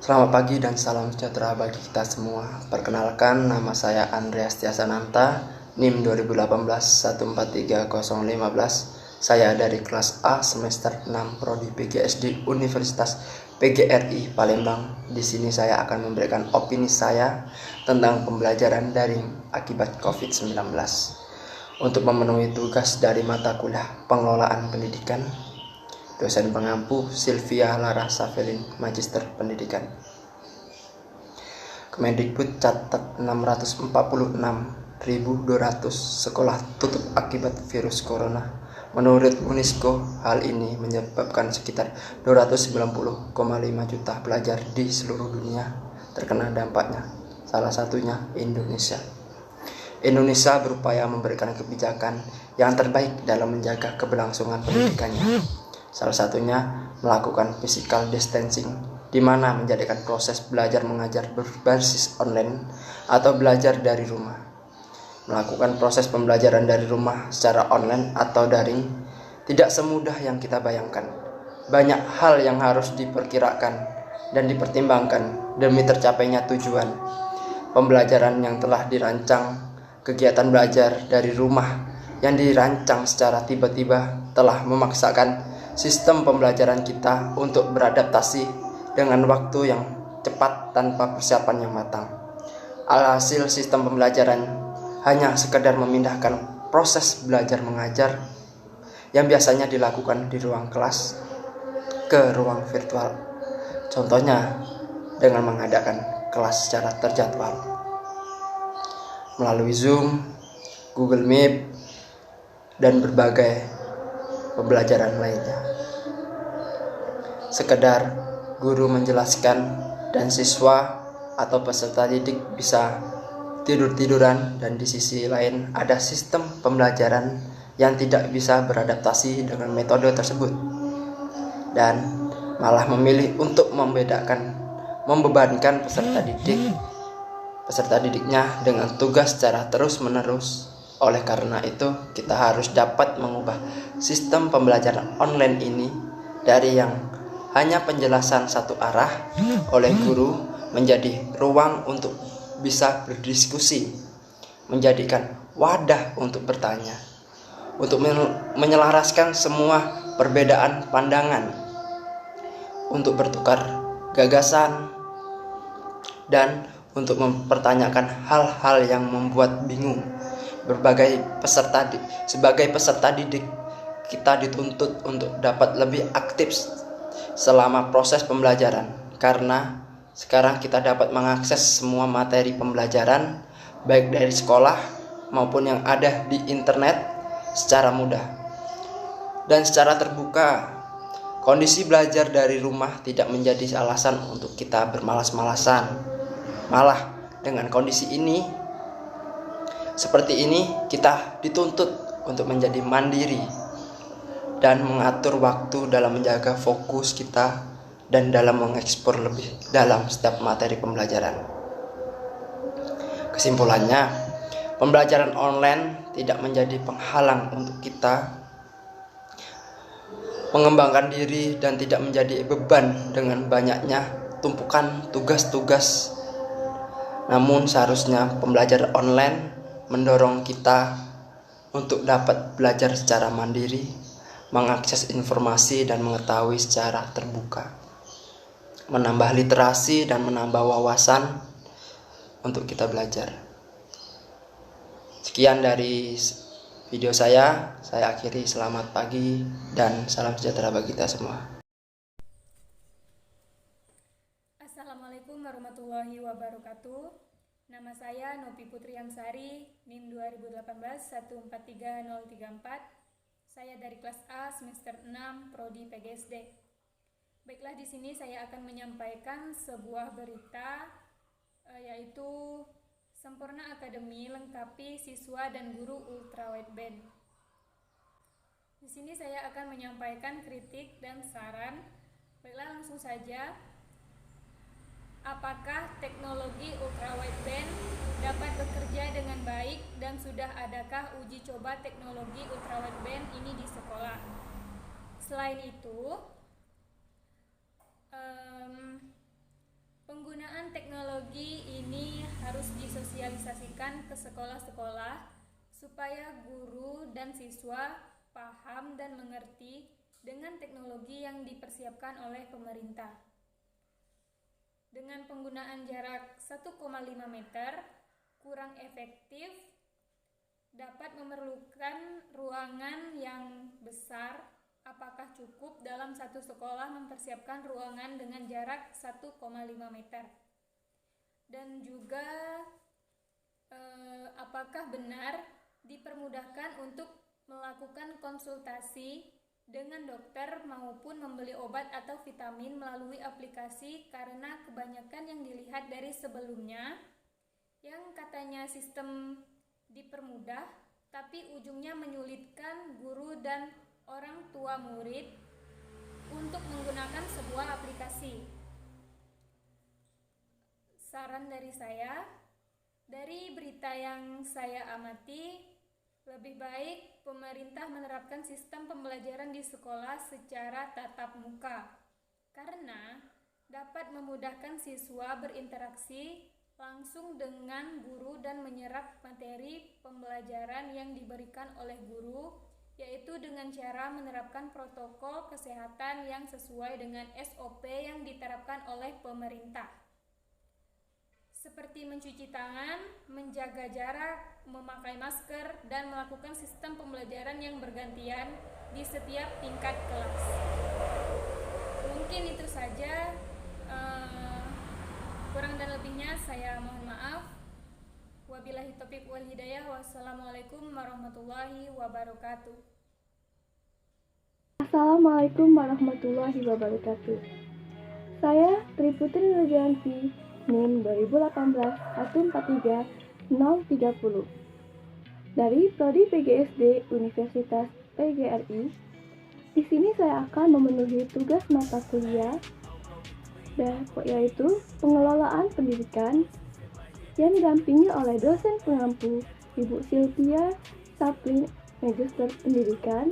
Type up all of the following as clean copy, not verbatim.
Selamat pagi dan salam sejahtera bagi kita semua. Perkenalkan, nama saya Andreas Tiasananta, NIM 2018 143015. Saya dari kelas A semester 6 Prodi PGSD Universitas PGRI Palembang. Di sini saya akan memberikan opini saya tentang pembelajaran daring akibat COVID-19. Untuk memenuhi tugas dari mata kuliah Pengelolaan Pendidikan, dosen pengampu Sylvia Lara Savelin, Magister Pendidikan. Kemendikbud catat 646.200 sekolah tutup akibat virus corona. Menurut UNESCO, hal ini menyebabkan sekitar 290,5 juta pelajar di seluruh dunia terkena dampaknya, salah satunya Indonesia. Indonesia berupaya memberikan kebijakan yang terbaik dalam menjaga keberlangsungan pendidikannya. Salah satunya melakukan physical distancing, di mana menjadikan proses belajar mengajar berbasis online atau belajar dari rumah. Melakukan proses pembelajaran dari rumah secara online atau daring tidak semudah yang kita bayangkan. Banyak hal yang harus diperkirakan dan dipertimbangkan demi tercapainya tujuan. Pembelajaran yang telah dirancang, kegiatan belajar dari rumah yang dirancang secara tiba-tiba telah memaksakan sistem pembelajaran kita untuk beradaptasi dengan waktu yang cepat tanpa persiapan yang matang. Alhasil sistem pembelajaran hanya sekedar memindahkan proses belajar mengajar yang biasanya dilakukan di ruang kelas ke ruang virtual. Contohnya dengan mengadakan kelas secara terjadwal melalui Zoom, Google Meet, dan berbagai pembelajaran lainnya. Sekedar guru menjelaskan dan siswa atau peserta didik bisa tidur-tiduran, dan di sisi lain ada sistem pembelajaran yang tidak bisa beradaptasi dengan metode tersebut dan malah memilih untuk membebankan peserta didiknya dengan tugas secara terus-menerus. Oleh karena itu, kita harus dapat mengubah sistem pembelajaran online ini dari yang hanya penjelasan satu arah oleh guru menjadi ruang untuk bisa berdiskusi, menjadikan wadah untuk bertanya, untuk menyelaraskan semua perbedaan pandangan, untuk bertukar gagasan, dan untuk mempertanyakan hal-hal yang membuat bingung. Sebagai peserta didik, kita dituntut untuk dapat lebih aktif selama proses pembelajaran, karena sekarang kita dapat mengakses semua materi pembelajaran baik dari sekolah maupun yang ada di internet secara mudah dan secara terbuka. Kondisi belajar dari rumah tidak menjadi alasan untuk kita bermalas-malasan. Malah dengan kondisi ini seperti ini, kita dituntut untuk menjadi mandiri dan mengatur waktu dalam menjaga fokus kita dan dalam mengekspor lebih dalam setiap materi pembelajaran. Kesimpulannya, pembelajaran online tidak menjadi penghalang untuk kita mengembangkan diri dan tidak menjadi beban dengan banyaknya tumpukan tugas-tugas. Namun seharusnya pembelajaran online mendorong kita untuk dapat belajar secara mandiri, mengakses informasi dan mengetahui secara terbuka, menambah literasi dan menambah wawasan untuk kita belajar. Sekian dari video saya akhiri. Selamat pagi dan salam sejahtera bagi kita semua. Assalamualaikum warahmatullahi wabarakatuh. Nama saya Nopi Putri Amsari, NIM 2018 143034. Saya dari kelas A semester 6 Prodi PGSD. Baiklah, di sini saya akan menyampaikan sebuah berita yaitu Sempurna Academy lengkapi siswa dan guru ultra wideband. Di sini saya akan menyampaikan kritik dan saran. Baiklah, langsung saja. Apakah teknologi ultra wideband dapat bekerja dengan baik dan sudah adakah uji coba teknologi ultra wideband ini di sekolah? Selain itu, Penggunaan teknologi ini harus disosialisasikan ke sekolah-sekolah supaya guru dan siswa paham dan mengerti dengan teknologi yang dipersiapkan oleh pemerintah. Dengan penggunaan jarak 1,5 meter kurang efektif, dapat memerlukan ruangan yang besar. Apakah cukup dalam satu sekolah mempersiapkan ruangan dengan jarak 1,5 meter? Dan juga apakah benar dipermudahkan untuk melakukan konsultasi dengan dokter maupun membeli obat atau vitamin melalui aplikasi, karena kebanyakan yang dilihat dari sebelumnya yang katanya sistem dipermudah tapi ujungnya menyulitkan guru dan orang tua murid untuk menggunakan sebuah aplikasi. Saran dari saya, dari berita yang saya amati, lebih baik pemerintah menerapkan sistem pembelajaran di sekolah secara tatap muka, karena dapat memudahkan siswa berinteraksi langsung dengan guru dan menyerap materi pembelajaran yang diberikan oleh guru, yaitu dengan cara menerapkan protokol kesehatan yang sesuai dengan SOP yang diterapkan oleh pemerintah, seperti mencuci tangan, menjaga jarak, memakai masker, dan melakukan sistem pembelajaran yang bergantian di setiap tingkat kelas. Mungkin itu saja, kurang dan lebihnya saya mohon maaf. Wabillahi taufiq wal hidayah. Wassalamualaikum warahmatullahi wabarakatuh. Assalamualaikum warahmatullahi wabarakatuh. Saya Tri Putri Nurjanti, NIM 2018-143-030 dari Prodi PGSD Universitas PGRI. Di sini saya akan memenuhi tugas mata kuliah yaitu pengelolaan pendidikan yang didampingi oleh dosen pengampu Ibu Sylvia Saplin, Magister Pendidikan,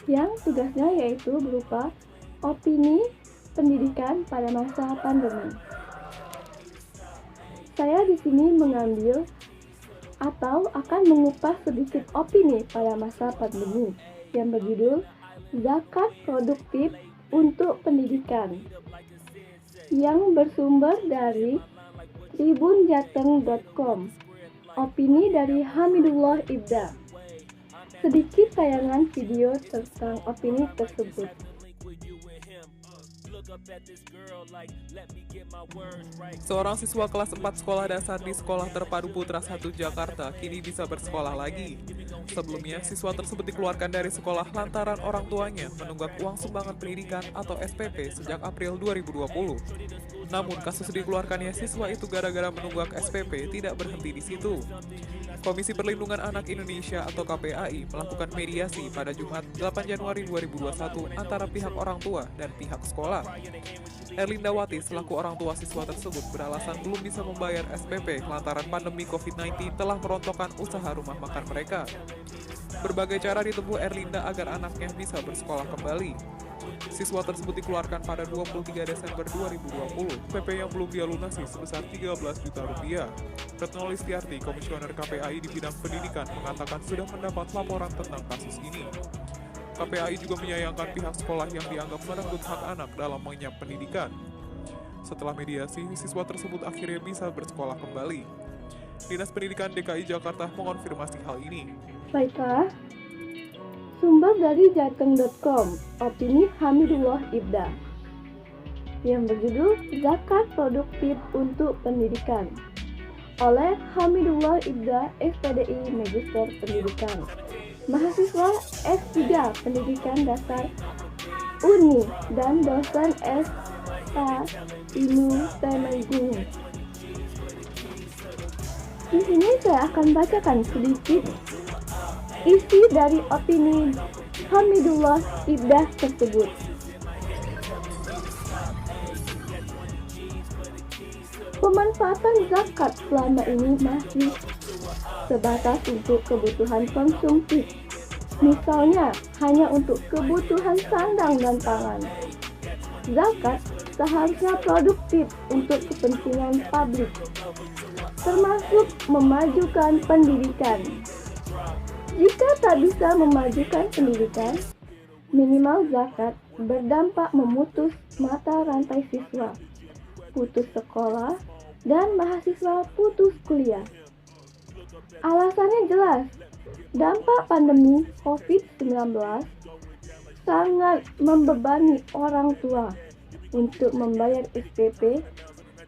yang tugasnya yaitu berupa opini pendidikan pada masa pandemi. Saya di sini mengambil atau akan mengupas sedikit opini pada masa pandemi yang berjudul Zakat Produktif untuk Pendidikan, yang bersumber dari tribunjateng.com. Opini dari Hamidullah Ibda. Sedikit tayangan video tentang opini tersebut. Seorang siswa kelas 4 sekolah dasar di Sekolah Terpadu Putra 1 Jakarta kini bisa bersekolah lagi. Sebelumnya, siswa tersebut dikeluarkan dari sekolah lantaran orang tuanya menunggak uang sumbangan pendidikan atau SPP sejak April 2020. Namun, kasus dikeluarkannya siswa itu gara-gara menunggak SPP tidak berhenti di situ. Komisi Perlindungan Anak Indonesia atau KPAI melakukan mediasi pada Jumat 8 Januari 2021 antara pihak orang tua dan pihak sekolah. Erlinda Wati selaku orang tua siswa tersebut beralasan belum bisa membayar SPP lantaran pandemi COVID-19 telah merontokkan usaha rumah makan mereka. Berbagai cara ditempuh Erlinda agar anaknya bisa bersekolah kembali. Siswa tersebut dikeluarkan pada 23 Desember 2020. PP yang belum dia lunasi sebesar 13 juta rupiah. Retno Listiarti, Komisioner KPAI di bidang pendidikan, mengatakan sudah mendapat laporan tentang kasus ini. KPAI juga menyayangkan pihak sekolah yang dianggap merenggut hak anak dalam mengenyam pendidikan. Setelah mediasi, siswa tersebut akhirnya bisa bersekolah kembali. Dinas Pendidikan DKI Jakarta mengonfirmasi hal ini. Baiklah, sumber dari jateng.com, opini Hamidullah Ibda, yang berjudul Zakat Produktif untuk Pendidikan, oleh Hamidullah Ibda, SPDI Magister Pendidikan, mahasiswa S3 Pendidikan Dasar UNI dan dosen S.A. Inu Temenggung. Di sini saya akan bacakan sedikit isi dari opini Hamidullah Ibda tersebut. Pemanfaatan zakat selama ini masih sebatas untuk kebutuhan konsumsi. Misalnya, hanya untuk kebutuhan sandang dan pangan. Zakat seharusnya produktif untuk kepentingan publik, termasuk memajukan pendidikan. Jika tak bisa memajukan pendidikan, minimal zakat berdampak memutus mata rantai siswa, putus sekolah, dan mahasiswa putus kuliah. Alasannya jelas, dampak pandemi COVID-19 sangat membebani orang tua untuk membayar SPP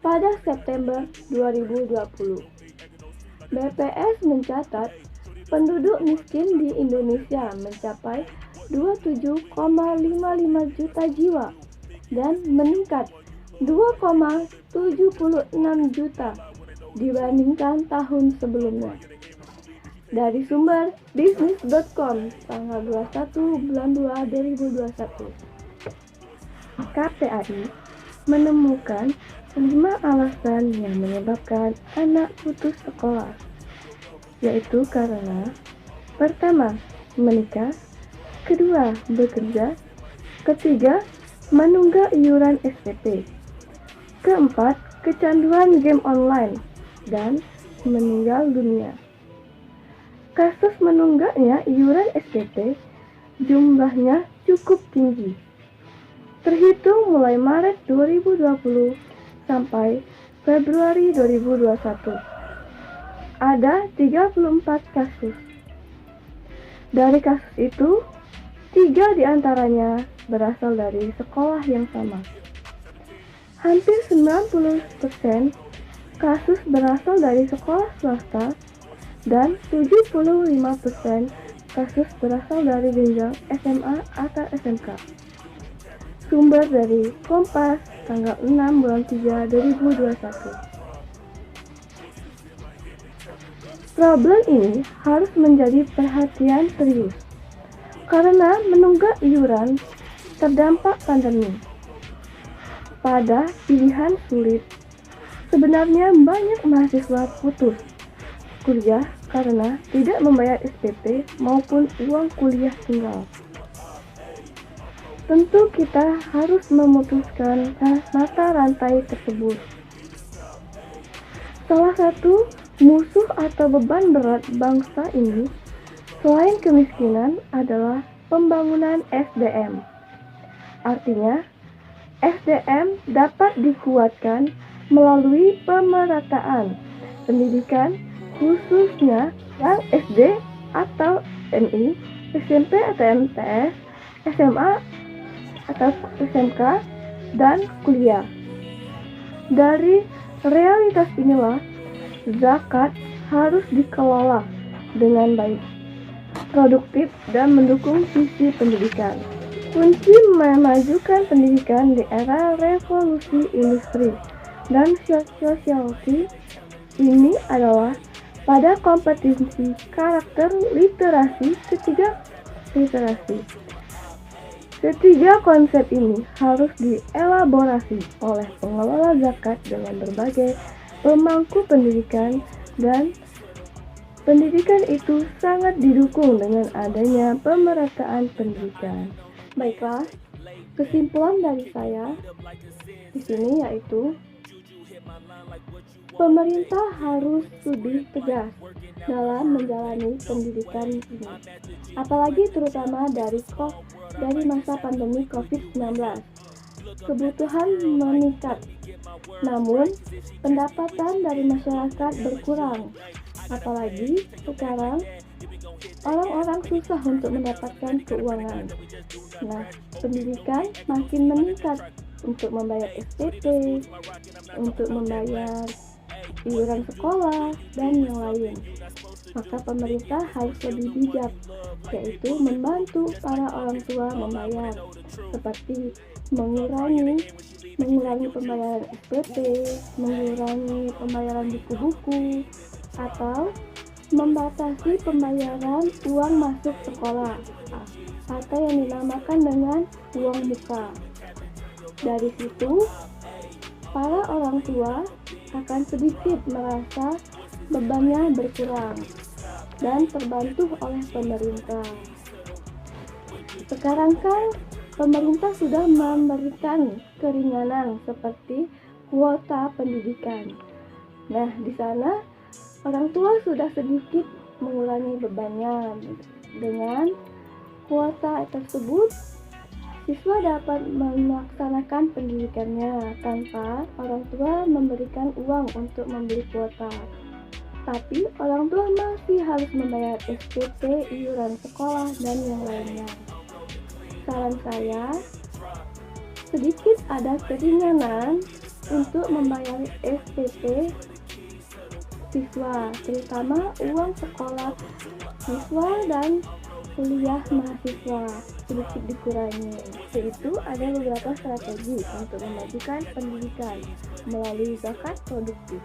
pada September 2020. BPS mencatat penduduk miskin di Indonesia mencapai 27,55 juta jiwa dan meningkat 2,76 juta dibandingkan tahun sebelumnya. Dari sumber bisnis.com tanggal 21 bulan 2 2021. KPAI menemukan 5 alasan yang menyebabkan anak putus sekolah, yaitu karena pertama, menikah, kedua, bekerja, ketiga, menunggak iuran SPP, keempat, kecanduan game online, dan meninggal dunia. Kasus menunggaknya iuran SPP jumlahnya cukup tinggi. Terhitung mulai Maret 2020 sampai Februari 2021. Ada 34 kasus. Dari kasus itu, 3 diantaranya berasal dari sekolah yang sama. Hampir 90% kasus berasal dari sekolah swasta dan 75% kasus berasal dari jenjang SMA atau SMK. Sumber dari Kompas tanggal 6 bulan 3 2021. Problem ini harus menjadi perhatian serius karena menunggak iuran terdampak pandemi. Pada pilihan sulit, sebenarnya banyak mahasiswa putus kuliah karena tidak membayar SPP maupun uang kuliah tunggal. Tentu kita harus memutuskan mata rantai tersebut. Salah satu musuh atau beban berat bangsa ini selain kemiskinan adalah pembangunan SDM. Artinya, SDM dapat dikuatkan melalui pemerataan pendidikan khususnya yang SD atau MI, SMP atau MTS, SMA atau SMK, dan kuliah. Dari realitas inilah, zakat harus dikelola dengan baik, produktif, dan mendukung visi pendidikan. Kunci memajukan pendidikan di era revolusi industri dan sosialisasi ini adalah pada kompetensi karakter literasi. Ketiga konsep ini harus dielaborasi oleh pengelola zakat dengan berbagai pemangku pendidikan, dan pendidikan itu sangat didukung dengan adanya pemerataan pendidikan. Baiklah, kesimpulan dari saya di sini yaitu pemerintah harus lebih tegas dalam menjalani pendidikan ini, apalagi terutama dari masa pandemi COVID-19. Kebutuhan meningkat, namun pendapatan dari masyarakat berkurang, apalagi sekarang orang-orang susah untuk mendapatkan keuangan. Nah, pendidikan makin meningkat untuk membayar SPP, untuk membayar iuran sekolah, dan yang lain. Maka pemerintah harus lebih bijak, yaitu membantu para orang tua membayar, seperti mengurangi pembayaran SPP, mengurangi pembayaran buku-buku, atau membatasi pembayaran uang masuk sekolah, atau yang dinamakan dengan uang muka. Dari situ, para orang tua akan sedikit merasa bebannya berkurang dan terbantu oleh pemerintah. Sekarang kan pemerintah sudah memberikan keringanan seperti kuota pendidikan. Nah, di sana orang tua sudah sedikit mengurangi bebannya. Dengan kuota tersebut, siswa dapat melaksanakan pendidikannya tanpa orang tua memberikan uang untuk membeli kuota. Tapi orang tua masih harus membayar SPP, iuran sekolah, dan yang lainnya. Saran saya, sedikit ada keringanan untuk membayar SPP siswa, terutama uang sekolah siswa dan kuliah mahasiswa sedikit dikurangi. Yaitu ada beberapa strategi untuk memajukan pendidikan melalui zakat produktif,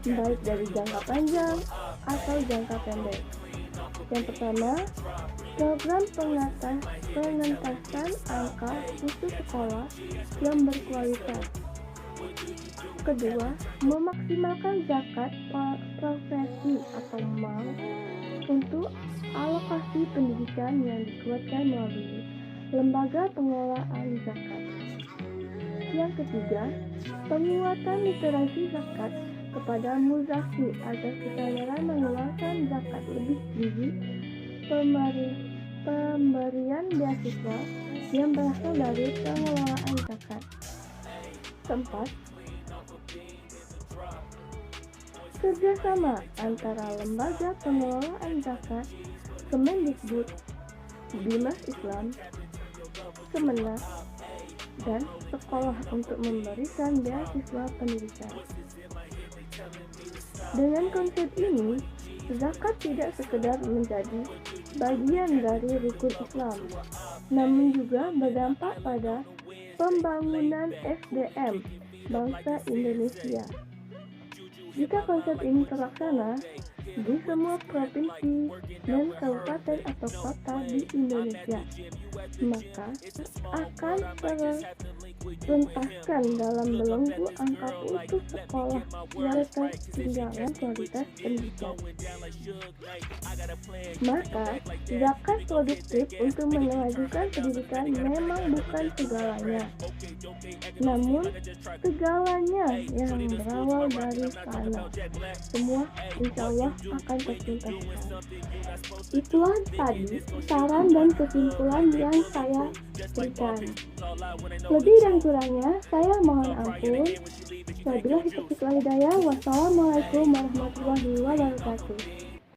baik dari jangka panjang atau jangka pendek. Yang pertama, program pengentasan angka putus sekolah yang berkualitas. Kedua, memaksimalkan zakat profesi atau MAL untuk alokasi pendidikan yang dikuatkan melalui lembaga pengelolaan zakat. Yang ketiga, penguatan literasi zakat kepada muzaki agar kesadaran mengeluarkan zakat lebih tinggi, pemberian beasiswa yang berasal dari pengelolaan zakat. Keempat, kerjasama antara lembaga pengelolaan zakat, Kemendikbud, Bimas Islam, Kemenak, dan sekolah untuk memberikan beasiswa pendidikan. Dengan konsep ini, zakat tidak sekedar menjadi bagian dari rukun Islam, namun juga berdampak pada pembangunan SDM bangsa Indonesia. Jika konsep ini terlaksana di semua provinsi dan kabupaten atau kota di Indonesia, maka akan terlentaskan dalam belenggu angka putus sekolah yang ketinggalan kualitas pendidikan. Maka, zakat produktif untuk memajukan pendidikan memang bukan segalanya, namun segalanya yang berawal dari sana. Semua insya Allah akan tertuntaskan. Itulah tadi saran dan kesimpulan yang saya berikan. Lebih dan kurangnya saya mohon ampun. Wabillahi taufiq wal hidayah. Wassalamualaikum warahmatullahi wabarakatuh.